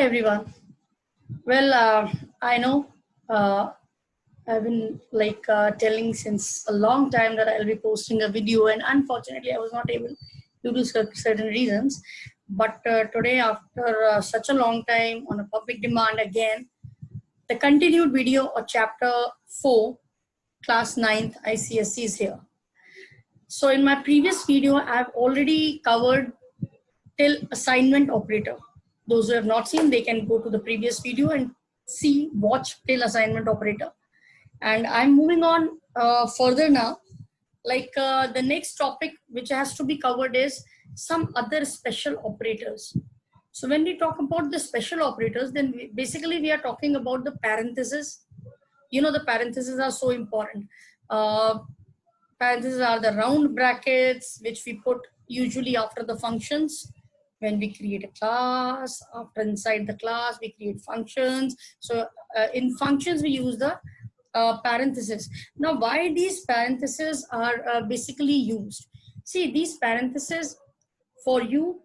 Hi everyone. Well, I know I've been telling since a long time that I'll be posting a video, and unfortunately, I was not able due to certain reasons. But today, after such a long time, on a public demand again, the continued video of chapter 4, class 9th ICSE is here. So in my previous video, I've already covered till assignment operator. Those who have not seen, they can go to the previous video and watch till assignment operator. And I'm moving on further now. The next topic which has to be covered is some other special operators. So when we talk about the special operators, then basically we are talking about the parentheses. You know, the parentheses are so important. Parentheses are the round brackets which we put usually after the functions. When we create a class, after inside the class, we create functions. So in functions, we use the parentheses. Now, why these parentheses are basically used? See, these parentheses for you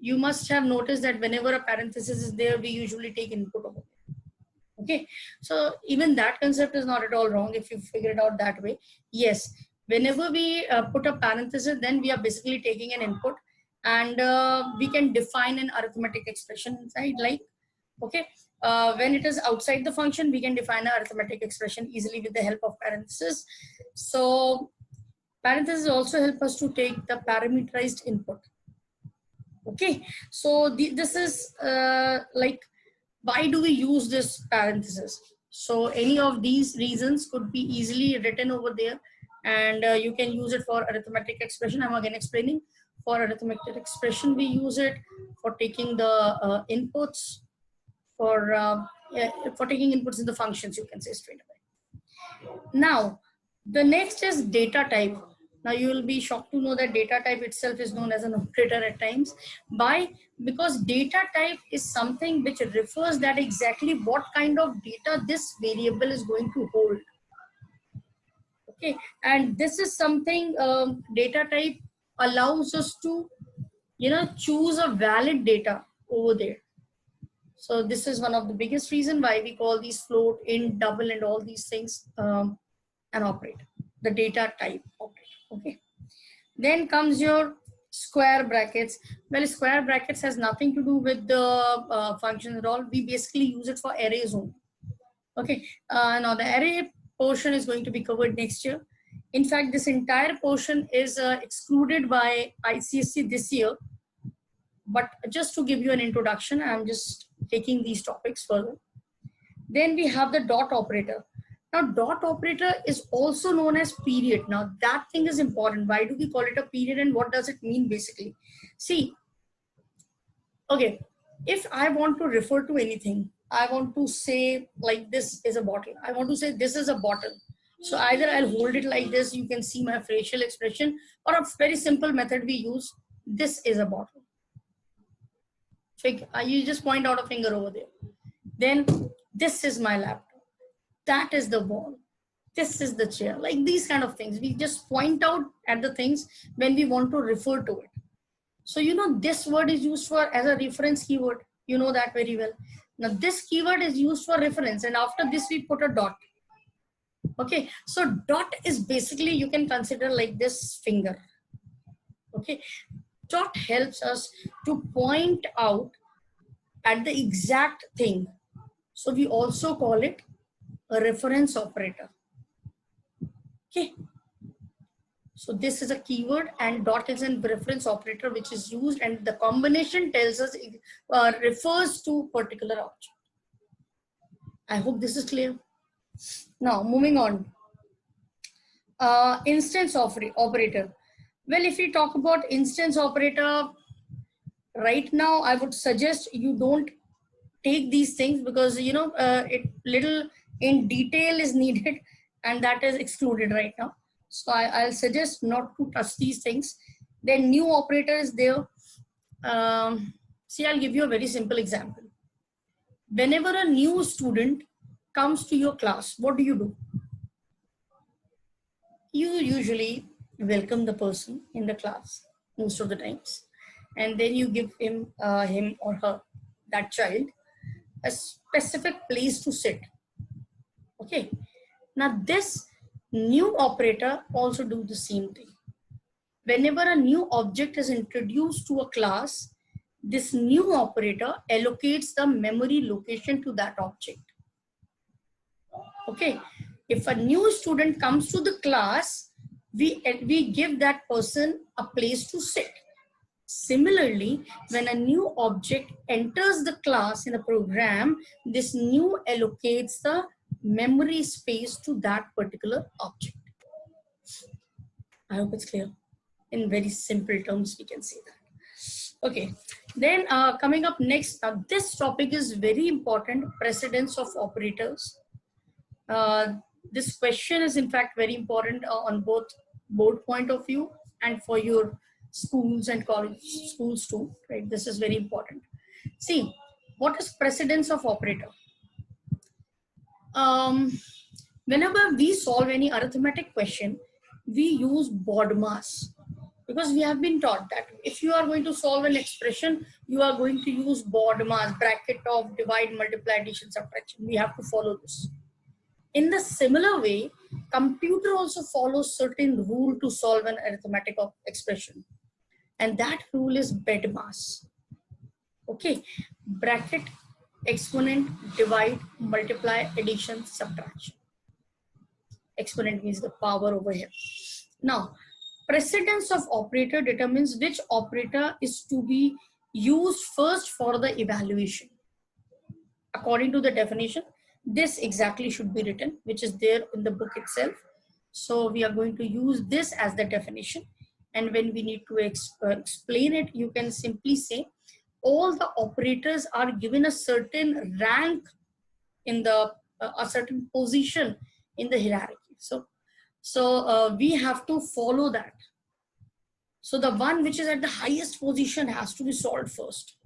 must have noticed that whenever a parenthesis is there, we usually take input over there. Okay, so even that concept is not at all wrong if you figure it out that way. Yes, whenever we put a parenthesis, then we are basically taking an input, and we can define an arithmetic expression inside. When it is outside the function, we can define an arithmetic expression easily with the help of parentheses. So parentheses also help us to take the parameterized input. Okay, so this is why do we use this parenthesis? So any of these reasons could be easily written over there, and you can use it for arithmetic expression. I'm again explaining. For arithmetic expression, we use it for taking the inputs, for taking inputs in the functions, you can say straight away. Now, the next is data type. Now you will be shocked to know that data type itself is known as an operator at times. Because data type is something which refers that exactly what kind of data this variable is going to hold. Okay, and this is something data type allows us to, choose a valid data over there. So this is one of the biggest reason why we call these float, int, double, and all these things an operator, the data type operator. Okay. Then comes your square brackets. Well, square brackets has nothing to do with the function at all. We basically use it for arrays only. Okay. Now the array portion is going to be covered next year. In fact, this entire portion is excluded by ICSE this year. But just to give you an introduction, I'm just taking these topics further. Then we have the dot operator. Now, dot operator is also known as period. Now, that thing is important. Why do we call it a period, and what does it mean basically? See, okay, if I want to refer to anything, I want to say like this is a bottle. I want to say this is a bottle. So either I'll hold it like this, you can see my facial expression, or a very simple method we use, this is a bottle. You just point out a finger over there. Then this is my laptop. That is the wall. This is the chair. Like these kind of things. We just point out at the things when we want to refer to it. So, this word is used for as a reference keyword. You know that very well. Now, this keyword is used for reference, and after this, we put a dot. Okay. So, dot is basically, you can consider like this finger. Okay. Dot helps us to point out at the exact thing. So, we also call it a reference operator. Okay. So this is a keyword, and dot is a reference operator which is used, and the combination tells us refers to particular object. I hope this is clear. Now moving on. Instance operator. Well, if we talk about instance operator, right now I would suggest you don't take these things because it little in detail is needed, and that is excluded right now. So I'll suggest not to touch these things. Then new operator is there. See, I'll give you a very simple example. Whenever a new student comes to your class, what do? You usually welcome the person in the class most of the times, and then you give him or her that child a specific place to sit. Okay. Now this new operator also do the same thing. Whenever a new object is introduced to a class, this new operator allocates the memory location to that object. Okay. If a new student comes to the class, we give that person a place to sit. Similarly, when a new object enters the class in a program, this new allocates the memory space to that particular object. I hope it's clear. In very simple terms, we can say that. Okay, then coming up next, this topic is very important, precedence of operators. This question is in fact very important on both board point of view and for your schools and college schools too, right? This is very important. See, what is precedence of operator? Whenever we solve any arithmetic question, we use BODMAS because we have been taught that if you are going to solve an expression, you are going to use BODMAS, bracket of divide, multiply, addition, subtraction. We have to follow this. In the similar way, computer also follows certain rule to solve an arithmetic expression. And that rule is BEDMAS. Okay, bracket, exponent, divide, multiply, addition, subtraction. Exponent means the power over here. Now, precedence of operator determines which operator is to be used first for the evaluation. According to the definition, this exactly should be written, which is there in the book itself. So we are going to use this as the definition. And when we need to explain it, you can simply say all the operators are given a certain rank in the a certain position in the hierarchy. So we have to follow that. So the one which is at the highest position has to be solved first.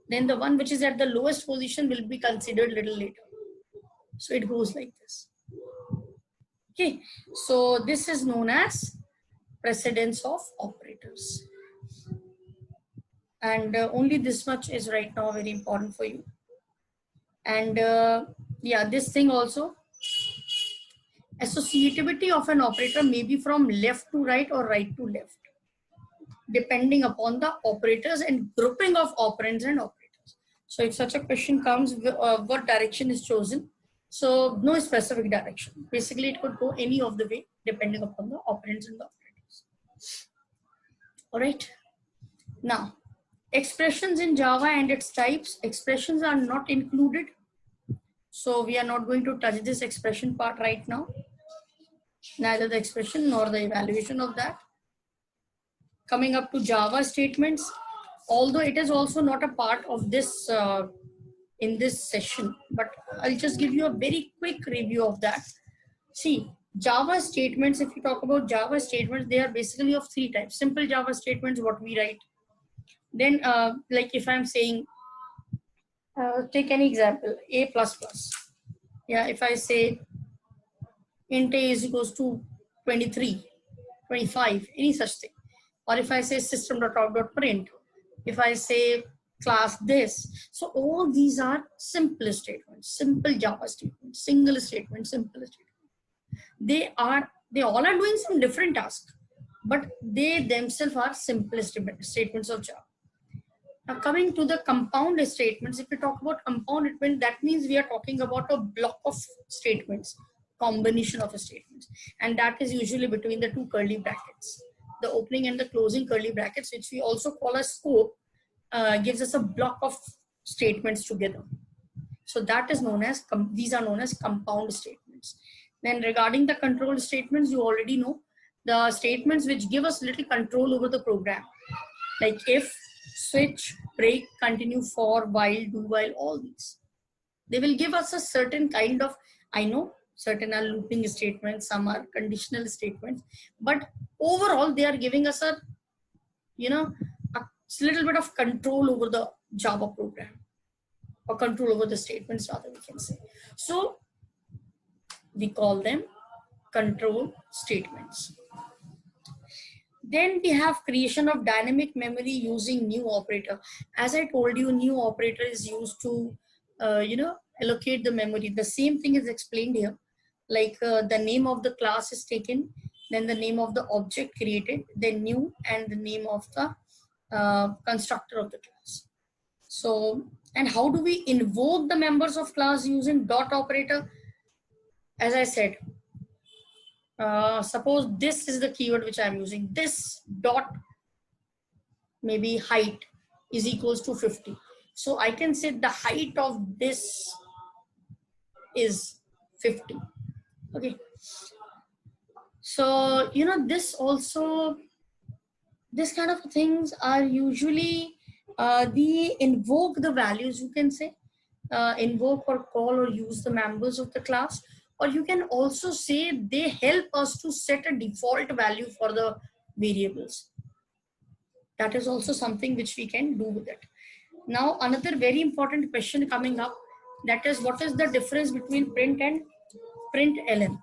Then the one which is at the lowest position will be considered little later. So it goes like this. Okay, so this is known as precedence of operators. And only this much is right now very important for you. And yeah, this thing also, associativity of an operator may be from left to right or right to left, depending upon the operators and grouping of operands and operators. So if such a question comes, what direction is chosen? So no specific direction. Basically, it could go any of the way, depending upon the operands and the operators. All right. Now, expressions in Java and its types. Expressions are not included. So we are not going to touch this expression part right now. Neither the expression nor the evaluation of that. Coming up to Java statements, although it is also not a part of this in this session, but I'll just give you a very quick review of that. See, Java statements, if you talk about Java statements, they are basically of three types. Simple Java statements, what we write. Then like if I'm saying, take any example, A++. Yeah, if I say int A is equals to 23, 25, any such thing. Or if I say system.out.print, if I say class this. So all these are simple statements, simple Java statements, single statement, simple statement. They all are doing some different tasks, but they themselves are simple statements of Java. Now coming to the compound statements, if we talk about compound statement, that means we are talking about a block of statements, combination of statements, and that is usually between the two curly brackets. The opening and the closing curly brackets, which we also call a scope, gives us a block of statements together. So that is known as, these are known as compound statements. Then regarding the control statements, you already know the statements which give us little control over the program, like if, switch, break, continue, for, while, do while, all these. They will give us a certain kind of, I know certain are looping statements, some are conditional statements, but overall they are giving us a, you know, a little bit of control over the Java program, or control over the statements rather, we can say. So we call them control statements. Then we have creation of dynamic memory using new operator. As I told you, new operator is used to, allocate the memory. The same thing is explained here. Like the name of the class is taken, then the name of the object created, then new, and the name of the constructor of the class. So, and how do we invoke the members of class using dot operator? As I said, suppose this is the keyword which I'm using. This dot, maybe height, is equals to 50. So I can say the height of this is 50. Okay. So, this also, this kind of things are usually the invoke the values, you can say, invoke or call or use the members of the class, or you can also say they help us to set a default value for the variables. That is also something which we can do with it. Now, another very important question coming up, that is, what is the difference between print and println?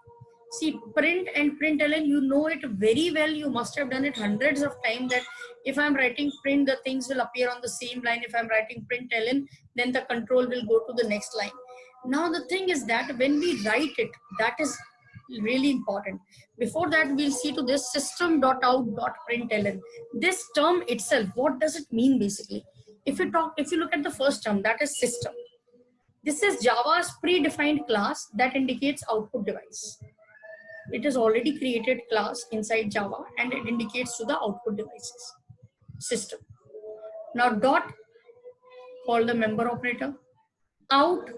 See, print and println, you know it very well. You must have done it hundreds of times, that if I'm writing print, the things will appear on the same line. If I'm writing println, then the control will go to the next line. Now, the thing is that when we write it, that is really important. Before that, we'll see to this system.out.println. This term itself, what does it mean basically? If you look at the first term, that is system. This is Java's predefined class that indicates output device. It is already created class inside Java and it indicates to the output devices system. Now dot, called the member operator. Out,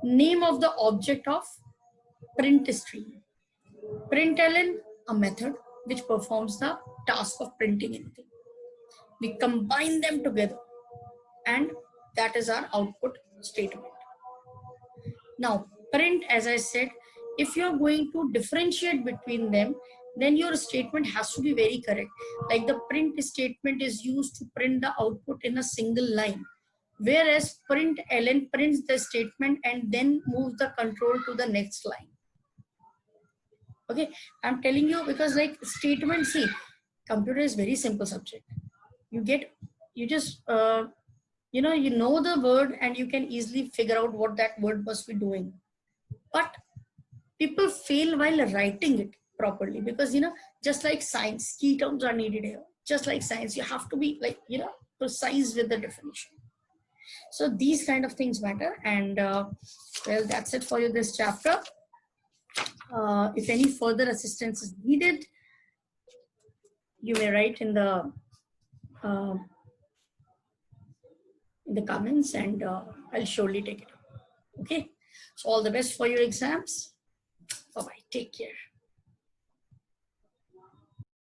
name of the object of print stream. Println, a method which performs the task of printing anything. We combine them together and that is our output statement. Now print, as I said, if you're going to differentiate between them, then your statement has to be very correct. Like the print statement is used to print the output in a single line, whereas println prints the statement and then moves the control to the next line. Okay, I'm telling you because like statement, see, computer is very simple subject. You just you know the word and you can easily figure out what that word must be doing. But people fail while writing it properly because, just like science, key terms are needed here. Just like science, you have to be like, precise with the definition. So these kind of things matter. And well, that's it for you this chapter. If any further assistance is needed, you may write in the comments and I'll surely take it up. Okay. So all the best for your exams. Bye-bye. Take care.